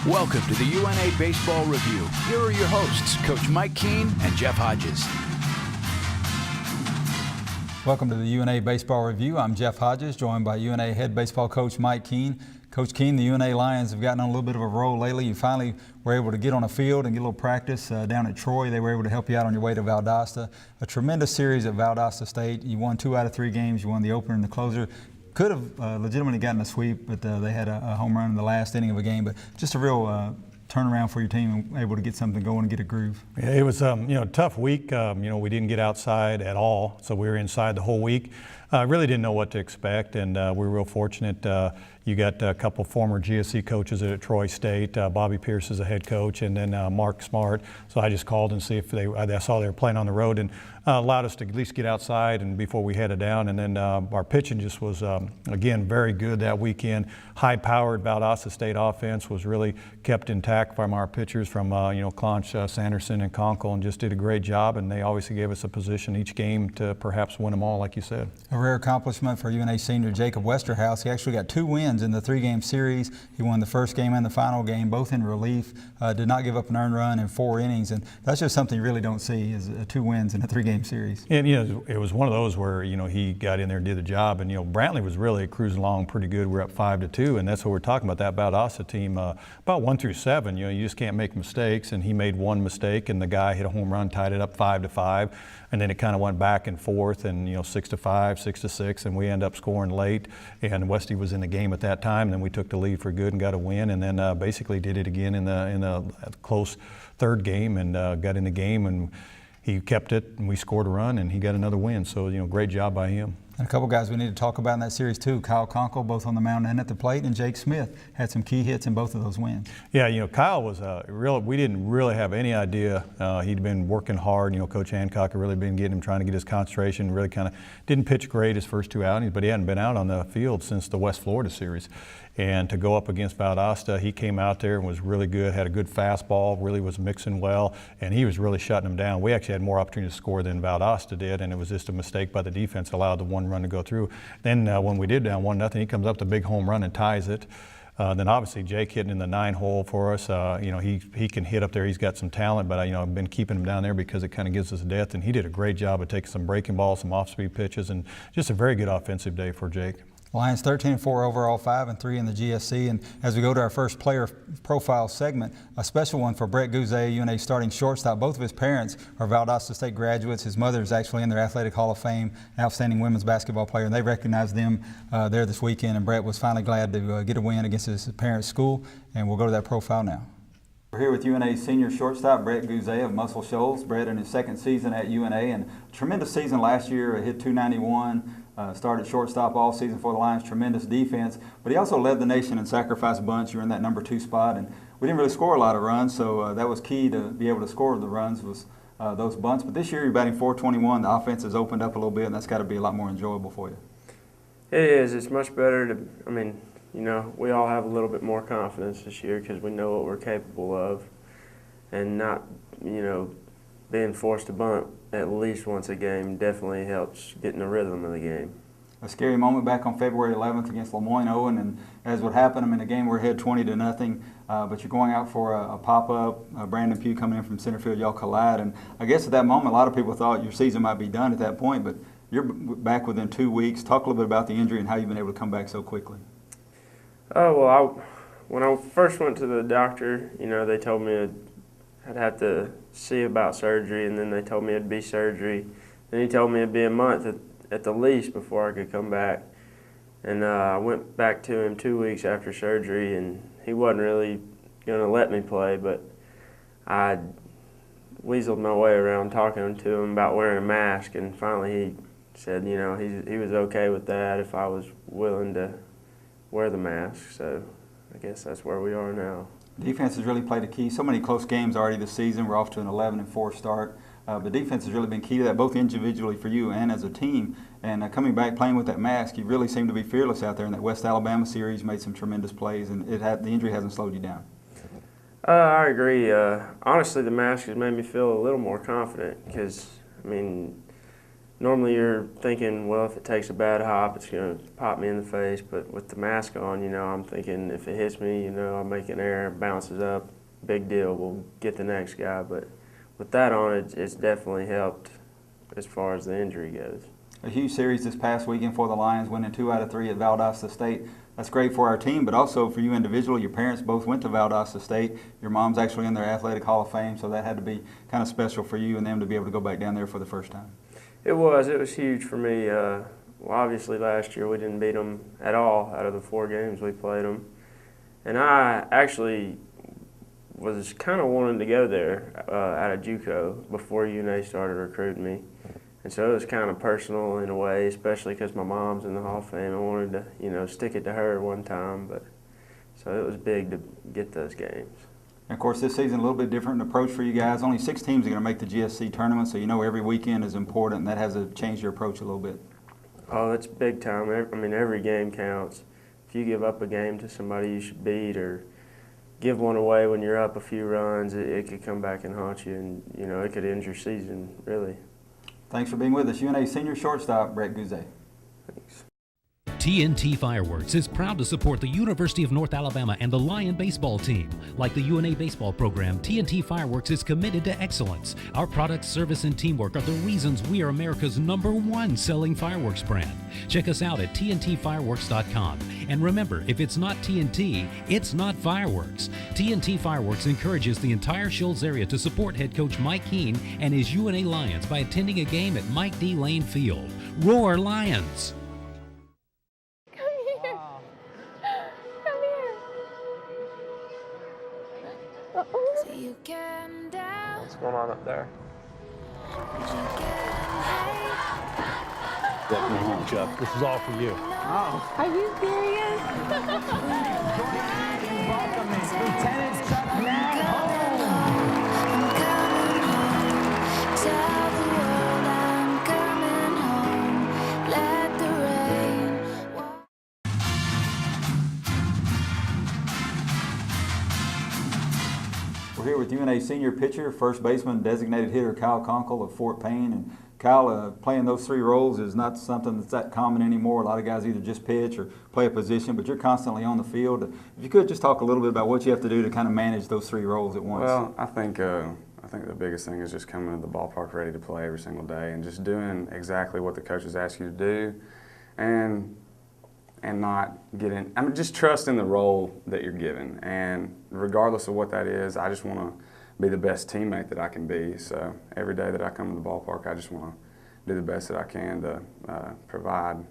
Welcome to the UNA Baseball Review. Here are your hosts, Coach Mike Keene and Jeff Hodges. Welcome to the UNA Baseball Review. I'm Jeff Hodges, joined by UNA head baseball coach Mike Keene. Coach Keene, the UNA Lions have gotten on a little bit of a roll lately. You finally were able to get on a field and get a little practice down at Troy. They were able to help you out on your way to Valdosta. A tremendous series at Valdosta State. You won 2 out of 3 games. You won the opener and the closer. Could have legitimately gotten a sweep, but they had a home run in the last inning of a game. But just a real turnaround for your team and able to get something going and get a groove. Yeah, it was a tough week. We didn't get outside at all, so we were inside the whole week. Really didn't know what to expect, and we were real fortunate. You got a couple former GSC coaches at Troy State. Bobby Pierce is a head coach, and then Mark Smart. So I just called and see if I saw they were playing on the road, and allowed us to at least get outside and before we headed down. And then our pitching just was again very good that weekend. High-powered Valdosta State offense was really kept intact from our pitchers, from Clonch, Sanderson, and Conkle, and just did a great job. And they obviously gave us a position each game to perhaps win them all, like you said. A rare accomplishment for UNA senior Jacob Westerhouse. He actually got 2 wins in the 3-game series. He won the first game and the final game, both in relief. Did not give up an earned run in 4 innings, and that's just something you really don't see, is 2 wins in a 3-game series. And it was one of those where he got in there and did the job, and Brantley was really cruising along pretty good. We're up 5-2, and that's what we're talking about. That Valdosta team, about 1 through 7, you just can't make mistakes. And he made 1 mistake, and the guy hit a home run, tied it up 5-5, and then it kind of went back and forth, and 6-5, 6-6, and we end up scoring late. And Westy was in the game at that time, and then we took the lead for good and got a win, and then basically did it again in the close 3rd game, and got in the game, and he kept it, and we scored a run, and he got another win. So, great job by him. And a couple guys we need to talk about in that series too. Kyle Conkle, both on the mound and at the plate, and Jake Smith had some key hits in both of those wins. Yeah, Kyle was we didn't really have any idea. He'd been working hard. Coach Hancock had really been trying to get his concentration. Really kind of didn't pitch great his first 2 outings, but he hadn't been out on the field since the West Florida series. And to go up against Valdosta, he came out there and was really good, had a good fastball, really was mixing well, and he was really shutting them down. We actually had more opportunity to score than Valdosta did, and it was just a mistake by the defense, allowed the 1 run to go through. Then when we did down 1-0, he comes up with a big home run and ties it. Then obviously Jake hitting in the 9-hole for us. He can hit up there. He's got some talent, but I've been keeping him down there because it kind of gives us depth. And he did a great job of taking some breaking balls, some off-speed pitches, and just a very good offensive day for Jake. Lions 13-4 overall, 5-3 in the GSC. And as we go to our first player profile segment, a special one for Brett Guzay, UNA starting shortstop. Both of his parents are Valdosta State graduates. His mother is actually in their Athletic Hall of Fame, outstanding women's basketball player, and they recognized them there this weekend. And Brett was finally glad to get a win against his parents' school. And we'll go to that profile now. We're here with UNA's senior shortstop, Brett Guzay of Muscle Shoals. Brett in his 2nd season at UNA, and a tremendous season last year. Hit .291. Started shortstop all season for the Lions, tremendous defense, but he also led the nation in sacrifice bunts. You were in that number 2 spot, and we didn't really score a lot of runs, so that was key to be able to score the runs, was those bunts. But this year you're batting .421. The offense has opened up a little bit, and that's got to be a lot more enjoyable for you. It is. It's much better to, we all have a little bit more confidence this year because we know what we're capable of, and not, being forced to bunt at least once a game definitely helps get in the rhythm of the game. A scary moment back on February 11th against Lemoyne-Owen, and as would happen, in a game we're ahead 20-0, but you're going out for a pop-up, Brandon Pugh coming in from center field, y'all collide, and I guess at that moment a lot of people thought your season might be done at that point, but you're back within 2 weeks. Talk a little bit about the injury and how you've been able to come back so quickly. Oh, well, when I first went to the doctor, they told me I'd have to see about surgery, and then they told me it'd be surgery. Then he told me it'd be a month at the least before I could come back. And I went back to him 2 weeks after surgery, and he wasn't really going to let me play, but I weaseled my way around talking to him about wearing a mask, and finally he said, he was okay with that if I was willing to wear the mask. So I guess that's where we are now. Defense has really played a key. So many close games already this season. We're off to an 11-4 start. But defense has really been key to that, both individually for you and as a team. And coming back, playing with that mask, you really seem to be fearless out there in that West Alabama series. Made some tremendous plays, and the injury hasn't slowed you down. I agree. Honestly, the mask has made me feel a little more confident because, normally you're thinking, well, if it takes a bad hop, it's going to pop me in the face. But with the mask on, I'm thinking if it hits me, I'll make an error, bounces up, big deal, we'll get the next guy. But with that on, it's definitely helped as far as the injury goes. A huge series this past weekend for the Lions, winning 2 out of 3 at Valdosta State. That's great for our team, but also for you individually. Your parents both went to Valdosta State. Your mom's actually in their Athletic Hall of Fame, so that had to be kind of special for you and them to be able to go back down there for the first time. It was huge for me. Well, obviously last year we didn't beat them at all out of the 4 games we played them. And I actually was kind of wanting to go there out of JUCO before UNA started recruiting me. And so it was kind of personal in a way, especially because my mom's in the Hall of Fame. I wanted to, stick it to her one time. But so it was big to get those games. And of course, this season a little bit different approach for you guys. Only 6 teams are going to make the GSC tournament, so every weekend is important, and that has to change your approach a little bit. Oh, that's big time. Every game counts. If you give up a game to somebody you should beat or give one away when you're up a few runs, it could come back and haunt you, and it could end your season, really. Thanks for being with us. UNA senior shortstop, Brett Guzay. Thanks. TNT Fireworks is proud to support the University of North Alabama and the Lion baseball team. Like the UNA baseball program, TNT Fireworks is committed to excellence. Our product, service, and teamwork are the reasons we are America's #1 selling fireworks brand. Check us out at TNTfireworks.com. And remember, if it's not TNT, it's not fireworks. TNT Fireworks encourages the entire Shoals area to support head coach Mike Keene and his UNA Lions by attending a game at Mike D. Lane Field. Roar Lions! What's going on up there? Welcome home, Chuck. This is all for you. Oh. Are you serious? Welcoming Lieutenant Chuck Nag home. Tell the world I'm coming home. Let the rain. We're here with UNA senior pitcher, first baseman, designated hitter Kyle Conkle of Fort Payne. And Kyle, playing those 3 roles is not something that's that common anymore. A lot of guys either just pitch or play a position, but you're constantly on the field. If you could just talk a little bit about what you have to do to kind of manage those 3 roles at once. Well, I think the biggest thing is just coming to the ballpark ready to play every single day and just doing exactly what the coaches ask you to do, and not getting. Just trusting the role that you're given, and regardless of what that is, I just want to be the best teammate that I can be. So every day that I come to the ballpark, I just want to do the best that I can to provide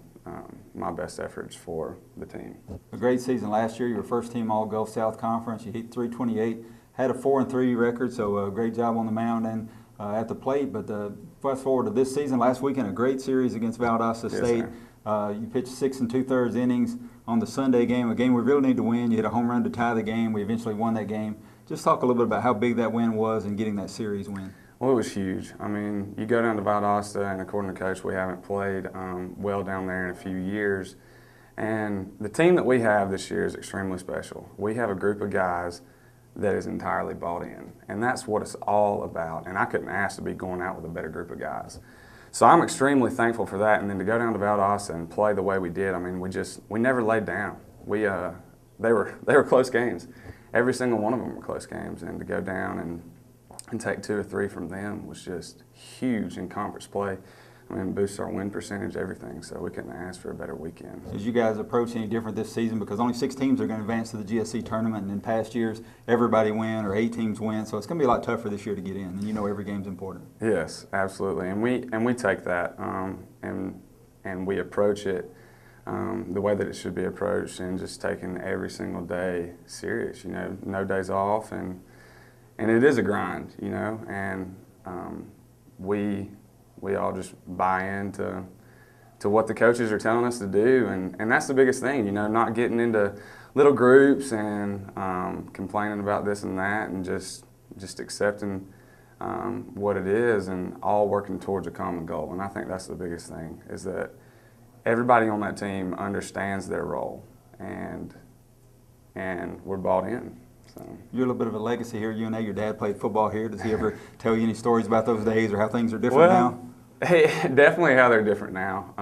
my best efforts for the team. A great season last year. You were first team All Gulf South Conference. You hit .328, had a 4-3 record, so a great job on the mound and at the plate. But fast forward to this season, last weekend, a great series against Valdosta State. You pitched 6 2/3 innings on the Sunday game, a game we really need to win. You hit a home run to tie the game. We eventually won that game. Just talk a little bit about how big that win was and getting that series win. Well, it was huge. You go down to Valdosta, and according to Coach, we haven't played well down there in a few years. And the team that we have this year is extremely special. We have a group of guys that is entirely bought in, and that's what it's all about. And I couldn't ask to be going out with a better group of guys. So I'm extremely thankful for that. And then to go down to Valdosta and play the way we did, we never laid down. They were close games. Every single one of them were close games, and to go down and take 2 or 3 from them was just huge in conference play. Boosts our win percentage, everything, so we couldn't ask for a better weekend. As you guys approach any different this season, because only 6 teams are going to advance to the GSC tournament, and in past years, everybody win or 8 teams win, so it's going to be a lot tougher this year to get in, and every game's important. Yes, absolutely, and we take that and we approach it the way that it should be approached, and just taking every single day serious. No days off, and it is a grind. And we all just buy into what the coaches are telling us to do, and that's the biggest thing. Not getting into little groups and complaining about this and that, and just accepting what it is, and all working towards a common goal. And I think that's the biggest thing, is that everybody on that team understands their role, and we're bought in. So. You're a little bit of a legacy here at UNA. Your dad played football here. Does he ever tell you any stories about those days or how things are different now? Definitely how they're different now.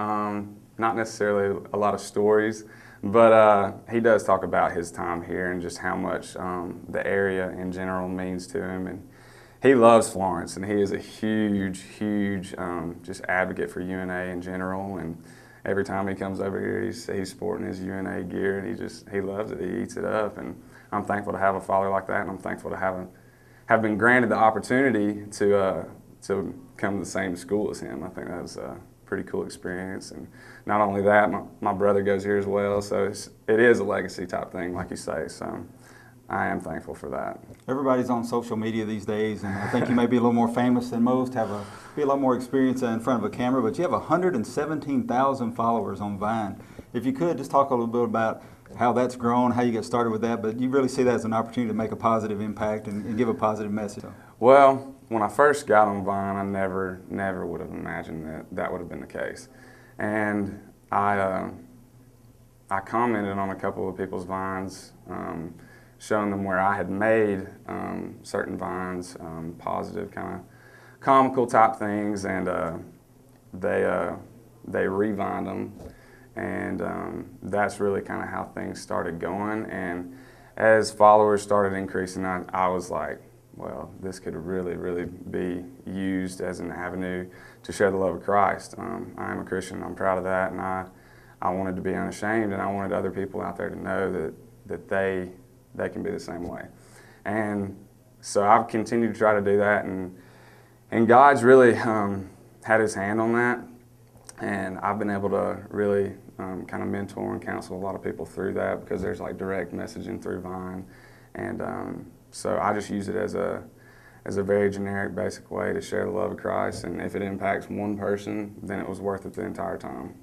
Not necessarily a lot of stories, but he does talk about his time here and just how much the area in general means to him. And he loves Florence, and he is a huge just advocate for UNA in general. And every time he comes over here, he's sporting his UNA gear, and he loves it. He eats it up, and I'm thankful to have a father like that, and I'm thankful to have been granted the opportunity to come to the same school as him. I think that was a pretty cool experience. And not only that, my brother goes here as well, so it is a legacy type thing, like you say. So I am thankful for that. Everybody's on social media these days, and I think you may be a little more famous than most, be a lot more experience in front of a camera, but you have 117,000 followers on Vine. If you could, just talk a little bit about how that's grown, how you got started with that, but you really see that as an opportunity to make a positive impact and give a positive message. Well, when I first got on Vine, I never would have imagined that would have been the case. And I commented on a couple of people's Vines, showing them where I had made certain Vines, positive kind of comical type things, and they revined them. And that's really kind of how things started going. And as followers started increasing, I was like, well, this could really be used as an avenue to share the love of Christ. I am a Christian. I'm proud of that, and I wanted to be unashamed, and I wanted other people out there to know that they can be the same way. And so I've continued to try to do that, and God's really had His hand on that, and I've been able to really kind of mentor and counsel a lot of people through that, because there's like direct messaging through Vine, and so I just use it as a very generic, basic way to share the love of Christ, and if it impacts one person, then it was worth it the entire time.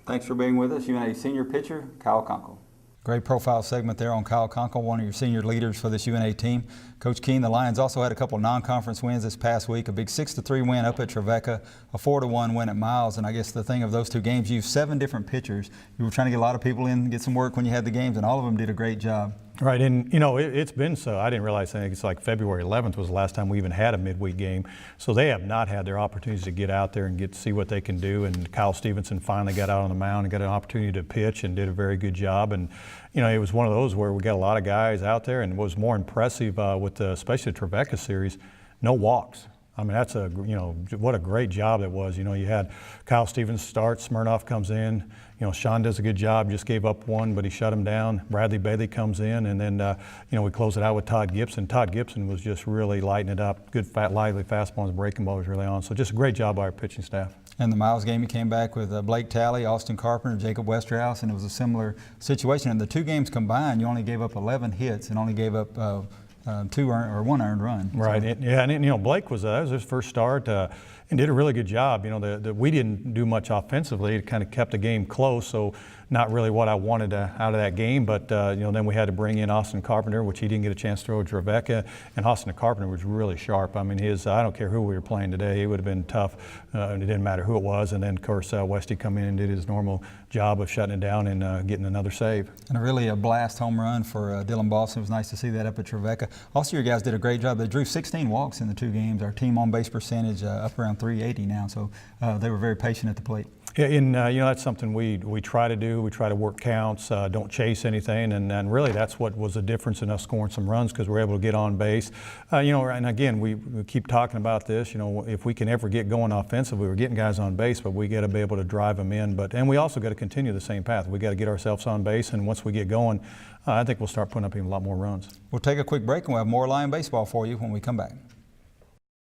Thanks for being with us. UNA senior pitcher, Kyle Conkle. Great profile segment there on Kyle Conkle, one of your senior leaders for this UNA team. Coach Keene, the Lions also had a couple of non-conference wins this past week, a big 6-3 win up at Trevecca, a 4-1 win at Miles, and I guess the thing of those two games, you used 7 different pitchers. You were trying to get a lot of people in, get some work when you had the games, and all of them did a great job. Right, and you know, it's been so. I didn't realize it's like February 11th was the last time we even had a midweek game. So they have not had their opportunities to get out there and get to see what they can do. And Kyle Stevenson finally got out on the mound and got an opportunity to pitch and did a very good job. And you know, it was one of those where we got a lot of guys out there, and what was more impressive with especially the Trevecca series, no walks. I mean, that's what a great job that was. You know, you had Kyle Stevens start, Smirnoff comes in. You know, Sean does a good job, just gave up one, but he shut him down. Bradley Bailey comes in, and then, we close it out with Todd Gibson. Todd Gibson was just really lighting it up. Good, lively fastball, and breaking ball was really on. So just a great job by our pitching staff. And the Miles game, he came back with Blake Talley, Austin Carpenter, Jacob Westerhouse, and it was a similar situation. And the two games combined, you only gave up 11 hits and only gave up one earned run. Right. So. And Blake that was his first start and did a really good job. You know, we didn't do much offensively. It kind of kept the game close, so not really what I wanted out of that game. But then we had to bring in Austin Carpenter, which he didn't get a chance to throw to Trevecca. And Austin Carpenter was really sharp. I mean, I don't care who we were playing today, it would have been tough. It didn't matter who it was. And then, of course, Westy come in and did his normal job of shutting it down and getting another save. And really a blast home run for Dylan Boston. It was nice to see that up at Trevecca. Also, your guys did a great job. They drew 16 walks in the two games. Our team on base percentage up around 380 now, so they were very patient at the plate. Yeah, and that's something we try to do. We try to work counts, don't chase anything, and really that's what was the difference in us scoring some runs, because we're able to get on base. And again, we keep talking about this. You know, if we can ever get going offensively, we're getting guys on base, but we got to be able to drive them in. And we also got to continue the same path. We got to get ourselves on base, and once we get going, I think we'll start putting up even a lot more runs. We'll take a quick break, and we'll have more Lion baseball for you when we come back.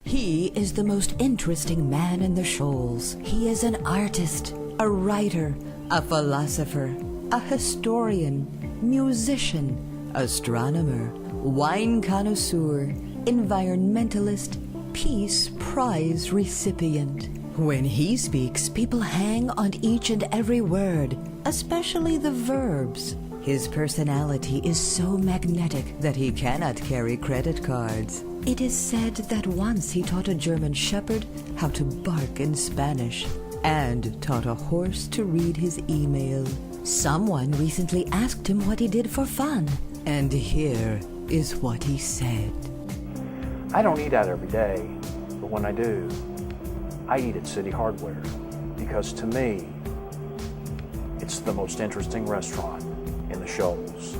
He is the most interesting man in the Shoals. He is an artist, a writer, a philosopher, a historian, musician, astronomer, wine connoisseur, environmentalist, Peace Prize recipient. When he speaks, people hang on each and every word, especially the verbs. His personality is so magnetic that he cannot carry credit cards. It is said that once he taught a German shepherd how to bark in Spanish and taught a horse to read his email. Someone recently asked him what he did for fun, and here is what he said. I don't eat out every day, but when I do, I eat at City Hardware because to me, it's the most interesting restaurant in the Shoals.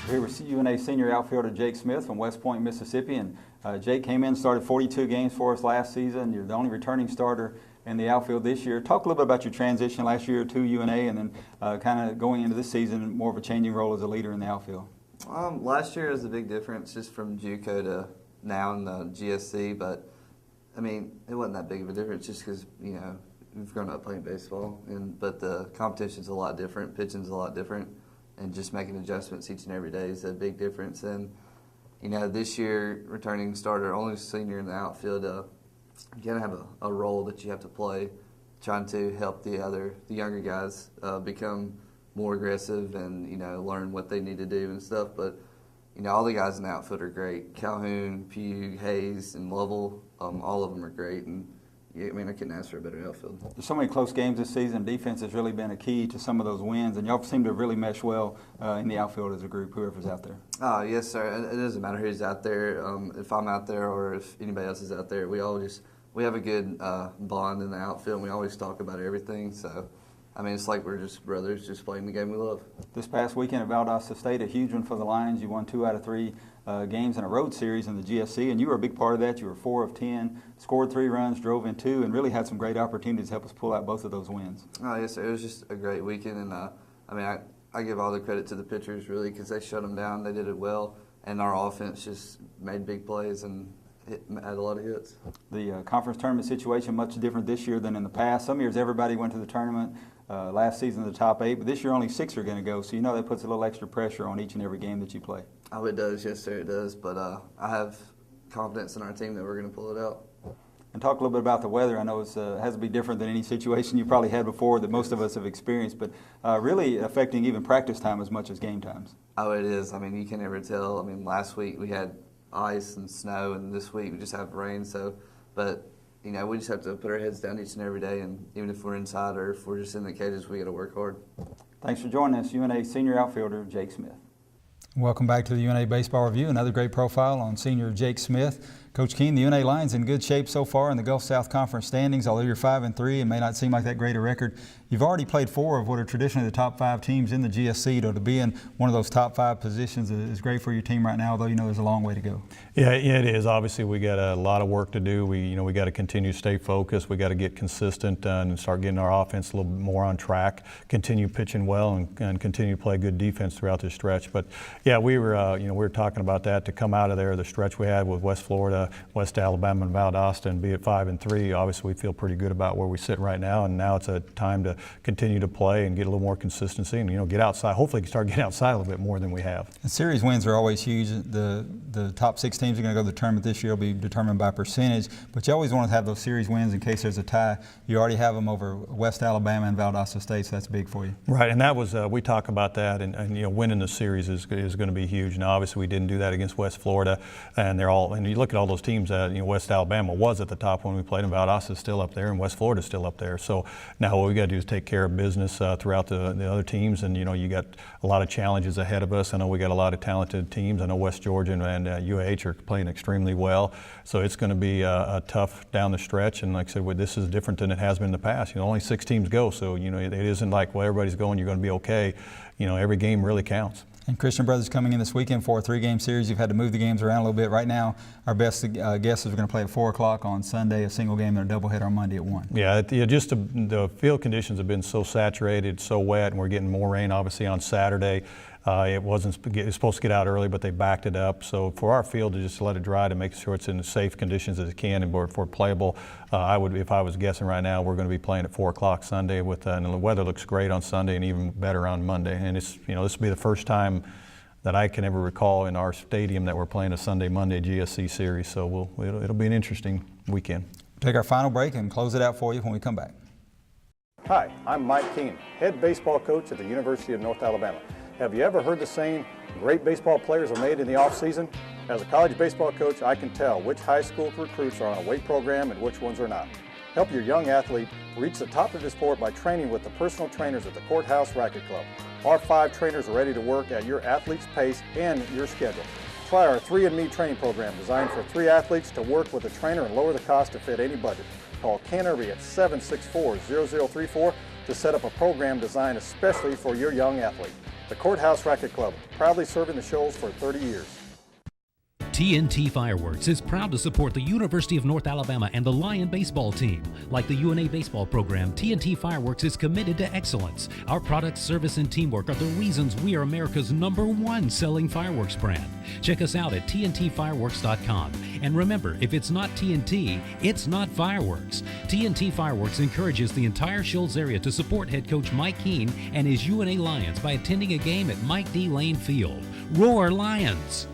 Here with UNA senior outfielder Jake Smith from West Point, Mississippi. And Jake came in, started 42 games for us last season. You're the only returning starter in the outfield this year. Talk a little bit about your transition last year to UNA and then kind of going into this season, more of a changing role as a leader in the outfield. Last year was a big difference just from JUCO to now in the GSC, but I mean, it wasn't that big of a difference just because, you know, we've grown up playing baseball, but the competition's a lot different, pitching's a lot different, and just making adjustments each and every day is a big difference. And, you know, this year, returning starter, only senior in the outfield, you gotta have a role that you have to play, trying to help the younger guys become more aggressive and, you know, learn what they need to do and stuff. But, you know, all the guys in the outfield are great. Calhoun, Pugh, Hayes, and Lovell, all of them are great. And yeah, I mean, I couldn't ask for a better outfield. There's so many close games this season. Defense has really been a key to some of those wins, and y'all seem to really mesh well in the outfield as a group, whoever's out there. Oh, yes, sir. It doesn't matter who's out there. If I'm out there or if anybody else is out there, we have a good bond in the outfield, and we always talk about everything. So, I mean, it's like we're just brothers just playing the game we love. This past weekend at Valdosta State, a huge one for the Lions. You won 2 out of 3 games in a road series in the GSC, and you were a big part of that. You were 4 of 10, scored 3 runs, drove in 2, and really had some great opportunities to help us pull out both of those wins. Oh, yes, sir. It was just a great weekend, and I mean, I give all the credit to the pitchers, really, because they shut them down. They did it well, and our offense just made big plays and had a lot of hits. The conference tournament situation much different this year than in the past. Some years everybody went to the tournament. Last season the top 8, but this year only 6 are going to go, so you know that puts a little extra pressure on each and every game that you play. Oh, it does, yes sir, it does, but I have confidence in our team that we're going to pull it out. And talk a little bit about the weather. I know it has to be different than any situation you probably had before that most of us have experienced, but really affecting even practice time as much as game times. Oh, it is. I mean, you can never tell. I mean, last week we had ice and snow, and this week we just have rain, but you know, we just have to put our heads down each and every day, and even if we're inside or if we're just in the cages, we got to work hard. Thanks for joining us, UNA senior outfielder Jake Smith. Welcome back to the UNA Baseball Review. Another great profile on senior Jake Smith. Coach Keene, the UNA Lions in good shape so far in the Gulf South Conference standings. Although you're 5-3 and may not seem like that great a record, you've already played 4 of what are traditionally the top 5 teams in the GSC. To be in one of those top 5 positions is great for your team right now, although you know there's a long way to go. Yeah, it is. Obviously, we got a lot of work to do. We got to continue to stay focused. We got to get consistent and start getting our offense a little bit more on track. Continue pitching well and continue to play good defense throughout this stretch. But yeah, we were talking about that to come out of there. The stretch we had with West Florida, West Alabama, and Valdosta, and be at 5-3. Obviously, we feel pretty good about where we sit right now. And now it's a time to continue to play and get a little more consistency and get outside. Hopefully, start getting outside a little bit more than we have. And series wins are always huge. The top 6 teams are going to go to the tournament this year will be determined by percentage, but you always want to have those series wins in case there's a tie. You already have them over West Alabama and Valdosta State, so that's big for you. Right, and that was we talk about that, and winning the series is going to be huge. Now, obviously, we didn't do that against West Florida, and you look at all those teams. West Alabama was at the top when we played, and Valdosta's still up there, and West Florida's still up there. So now what we got to do is take care of business throughout the other teams, and you got a lot of challenges ahead of us. I know we got a lot of talented teams. I know West Georgia and UH are playing extremely well, so it's going to be a tough down the stretch. And like I said, this is different than it has been in the past. Only 6 teams go, so it isn't like, well, everybody's going, you're going to be okay. Every game really counts. And Christian Brothers coming in this weekend for a 3-game series. You've had to move the games around a little bit. Right now, our best guess is we're going to play at 4 o'clock on Sunday, a single game, and a doubleheader on Monday at 1. Yeah, just the field conditions have been so saturated, so wet, and we're getting more rain obviously on Saturday. It was supposed to get out early, but they backed it up. So for our field to just let it dry to make sure it's in as safe conditions as it can and for playable, if I was guessing right now, we're going to be playing at 4 o'clock Sunday and the weather looks great on Sunday and even better on Monday. And this will be the first time that I can ever recall in our stadium that we're playing a Sunday-Monday GSC series. So it'll be an interesting weekend. Take our final break and close it out for you when we come back. Hi, I'm Mike Keene, head baseball coach at the University of North Alabama. Have you ever heard the saying, great baseball players are made in the off-season? As a college baseball coach, I can tell which high school recruits are on a weight program and which ones are not. Help your young athlete reach the top of his sport by training with the personal trainers at the Courthouse Racket Club. Our 5 trainers are ready to work at your athlete's pace and your schedule. Try our 3andMe training program designed for 3 athletes to work with a trainer and lower the cost to fit any budget. Call Ken Irby at 764-0034 to set up a program designed especially for your young athlete. The Courthouse Racket Club, proudly serving the Shoals for 30 years. TNT Fireworks is proud to support the University of North Alabama and the Lion baseball team. Like the UNA baseball program, TNT Fireworks is committed to excellence. Our product, service, and teamwork are the reasons we are America's #1 selling fireworks brand. Check us out at TNTfireworks.com. And remember, if it's not TNT, it's not fireworks. TNT Fireworks encourages the entire Shoals area to support head coach Mike Keene and his UNA Lions by attending a game at Mike D. Lane Field. Roar Lions!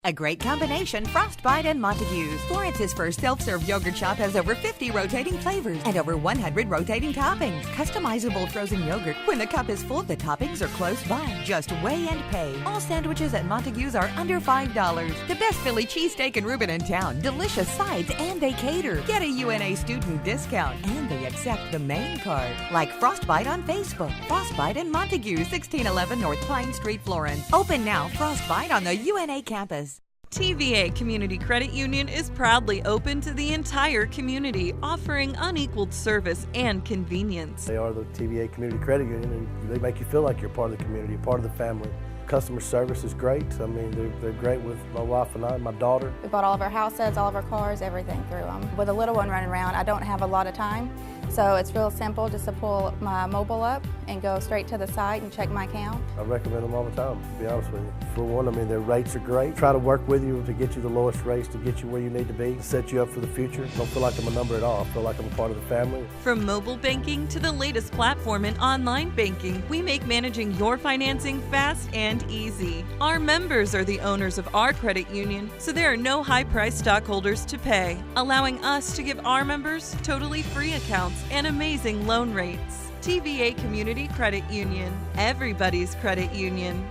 A great combination, Frostbite and Montague's. Florence's first self-serve yogurt shop has over 50 rotating flavors and over 100 rotating toppings. Customizable frozen yogurt. When the cup is full, the toppings are close by. Just weigh and pay. All sandwiches at Montague's are under $5. The best Philly cheesesteak and Reuben in town. Delicious sides, and they cater. Get a UNA student discount, and they accept the main card. Like Frostbite on Facebook. Frostbite and Montague, 1611 North Pine Street, Florence. Open now. Frostbite on the UNA campus. TVA Community Credit Union is proudly open to the entire community, offering unequaled service and convenience. They are the TVA Community Credit Union, and they make you feel like you're part of the community, part of the family. Customer service is great. I mean, they're great with my wife and I and my daughter. We bought all of our houses, all of our cars, everything through them. With a little one running around, I don't have a lot of time. So it's real simple just to pull my mobile up and go straight to the site and check my account. I recommend them all the time, to be honest with you. For one, I mean, their rates are great. Try to work with you to get you the lowest rates, to get you where you need to be, to set you up for the future. Don't feel like I'm a number at all. I feel like I'm a part of the family. From mobile banking to the latest platform in online banking, we make managing your financing fast and easy. Our members are the owners of our credit union, so there are no high-priced stockholders to pay, allowing us to give our members totally free accounts and amazing loan rates. TVA Community Credit Union, everybody's credit union.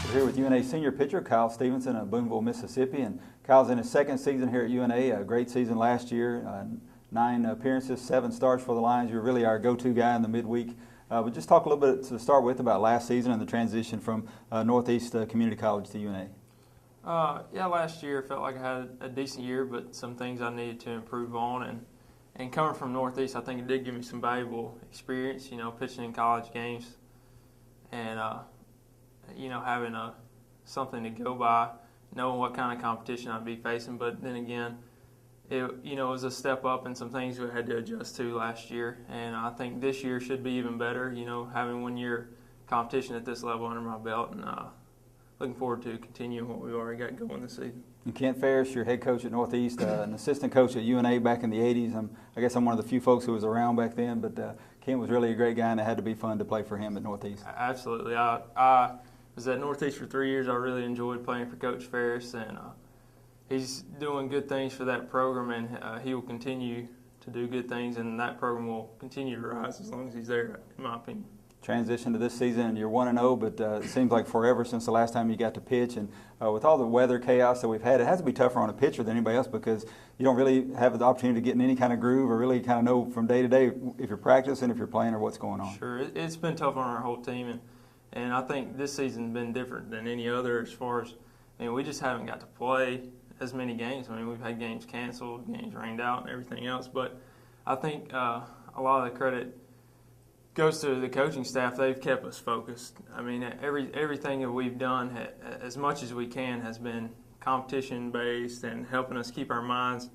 We're here with UNA senior pitcher Kyle Stevenson of Boonville, Mississippi, and Kyle's in his 2nd season here at UNA. A great season last year, 9 appearances, 7 starts for the Lions. You're really our go-to guy in the midweek. But just talk a little bit to start with about last season and the transition from Northeast Community College to UNA. Yeah, last year felt like I had a decent year, but some things I needed to improve on. And coming from Northeast, I think it did give me some valuable experience, pitching in college games and, having something to go by, knowing what kind of competition I'd be facing. But then again, it was a step up and some things we had to adjust to last year. And I think this year should be even better, having 1 year competition at this level under my belt. And looking forward to continuing what we've already got going this season. And Kent Ferris, your head coach at Northeast, an assistant coach at UNA back in the 80s. I guess I'm one of the few folks who was around back then, but Kent was really a great guy, and it had to be fun to play for him at Northeast. Absolutely. I was at Northeast for 3 years. I really enjoyed playing for Coach Ferris, and he's doing good things for that program, and he will continue to do good things, and that program will continue to rise as long as he's there, in my opinion. Transition to this season, and you're 1-0, but it seems like forever since the last time you got to pitch. And with all the weather chaos that we've had, it has to be tougher on a pitcher than anybody else because you don't really have the opportunity to get in any kind of groove or really kind of know from day to day if you're practicing, if you're playing, or what's going on. Sure, it's been tough on our whole team, and I think this season's been different than any other as far as, we just haven't got to play as many games. We've had games canceled, games rained out, and everything else, but I think a lot of the credit goes to the coaching staff. They've kept us focused. Everything that we've done, as much as we can, has been competition-based and helping us keep our minds,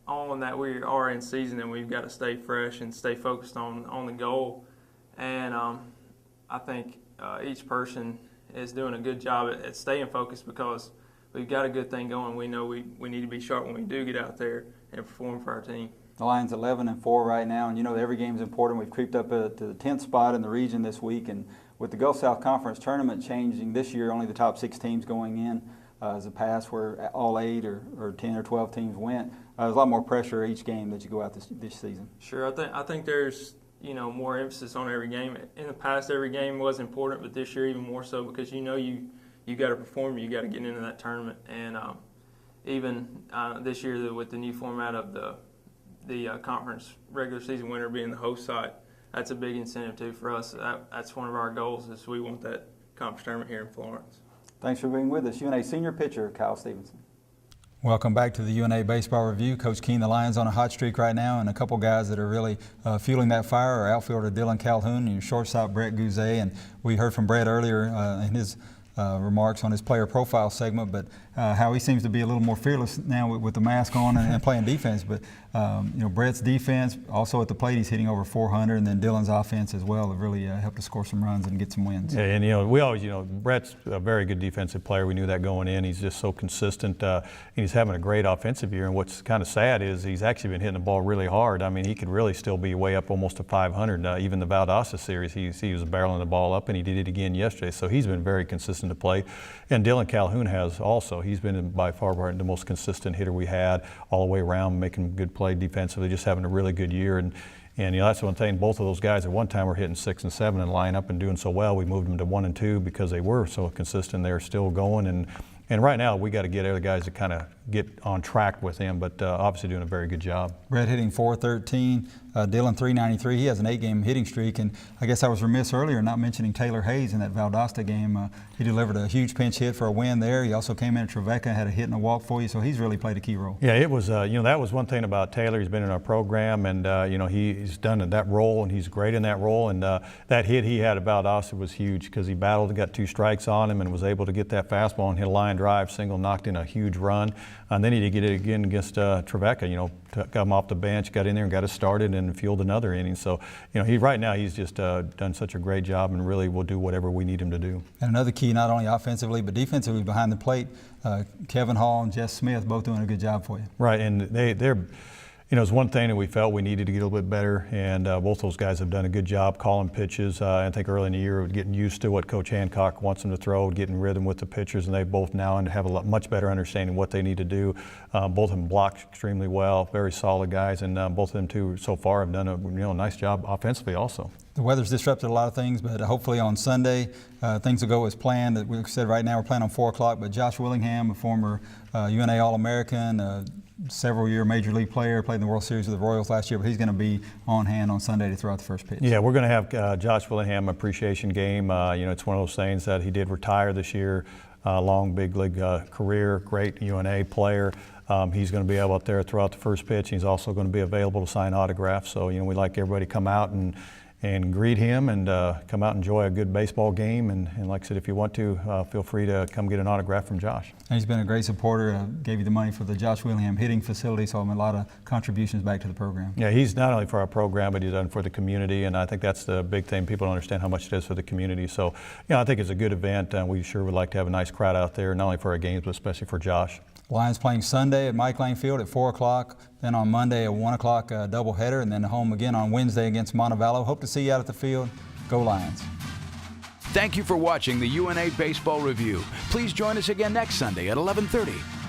on that we are in season and we've got to stay fresh and stay focused on the goal. And I think each person is doing a good job at staying focused because we've got a good thing going. We know we need to be sharp when we do get out there and perform for our team. The Lions 11-4 right now, and every game's important. We've creeped up to the 10th spot in the region this week, and with the Gulf South Conference tournament changing this year, only the top 6 teams going in as a pass where all 8 or 10 or 12 teams went. There's a lot more pressure each game that you go out this season. Sure, I think there's more emphasis on every game. In the past, every game was important, but this year even more so because you got to perform, you got to get into that tournament. And even this year with the new format of the conference regular season winner being the host site, that's a big incentive too for us. That's one of our goals is we want that conference tournament here in Florence. Thanks for being with us. UNA senior pitcher Kyle Stevenson. Welcome back to the UNA Baseball Review. Coach Keene, the Lions on a hot streak right now, and a couple guys that are really fueling that fire are outfielder Dylan Calhoun and your shortstop Brett Guzay. And we heard from Brett earlier in his remarks on his player profile segment, but how he seems to be a little more fearless now with the mask on and playing defense. But Brett's defense, also at the plate, he's hitting over 400, and then Dylan's offense as well have really helped to score some runs and get some wins. Yeah, and we always, Brett's a very good defensive player. We knew that going in. He's just so consistent, and he's having a great offensive year. And what's kind of sad is he's actually been hitting the ball really hard. I mean, he could really still be way up almost to 500. Even the Valdosta series, he was barreling the ball up, and he did it again yesterday. So he's been very consistent to play. And Dylan Calhoun has also. He's been by far the most consistent hitter we had all the way around, making good play defensively, just having a really good year. And that's one thing. Both of those guys at one time were hitting 6 and 7 and line up and doing so well. We moved them to 1 and 2 because they were so consistent. They're still going. And right now we got to get other guys to kind of get on track with him, but obviously doing a very good job. Brett hitting .413, Dylan .393. He has an 8-game hitting streak, and I guess I was remiss earlier not mentioning Taylor Hayes in that Valdosta game. He delivered a huge pinch hit for a win there. He also came in at Trevecca, had a hit and a walk for you, so he's really played a key role. Yeah, it was. That was one thing about Taylor. He's been in our program, and he's done that role, and he's great in that role. And that hit he had at Valdosta was huge because he battled and got 2 strikes on him, and was able to get that fastball and hit a line drive single, knocked in a huge run. And then he did get it again against Trevecca. Got him off the bench, got in there and got us started and fueled another inning. So, right now he's just done such a great job and really will do whatever we need him to do. And another key, not only offensively but defensively behind the plate, Kevin Hall and Jess Smith both doing a good job for you. Right, and they're. It's one thing that we felt we needed to get a little bit better, and both those guys have done a good job calling pitches. I think early in the year, getting used to what Coach Hancock wants them to throw, getting rhythm with the pitchers, and they both now have a much better understanding of what they need to do. Both of them block extremely well, very solid guys, and both of them too so far have done a nice job offensively also. The weather's disrupted a lot of things, but hopefully on Sunday things will go as planned. We said right now we're playing on 4 o'clock, but Josh Willingham, a former UNA All-American, several-year Major League player, played in the World Series with the Royals last year, but he's going to be on hand on Sunday to throw out the first pitch. Yeah, we're going to have Josh Willingham appreciation game. It's one of those things that he did retire this year, long big league career, great UNA player. He's going to be able out there throughout the first pitch. He's also going to be available to sign autographs. So, we'd like everybody to come out and greet him and come out and enjoy a good baseball game. And like I said, if you want to, feel free to come get an autograph from Josh. And he's been a great supporter. Gave you the money for the Josh Willingham hitting facility, so a lot of contributions back to the program. Yeah, he's not only for our program, but he's done for the community, and I think that's the big thing. People don't understand how much it is for the community. So, I think it's a good event, and we sure would like to have a nice crowd out there, not only for our games, but especially for Josh. Lions playing Sunday at Mike Lane Field at 4 o'clock, then on Monday at 1 o'clock doubleheader, and then home again on Wednesday against Montevallo. Hope to see you out at the field. Go Lions. Thank you for watching the UNA Baseball Review. Please join us again next Sunday at 11:30.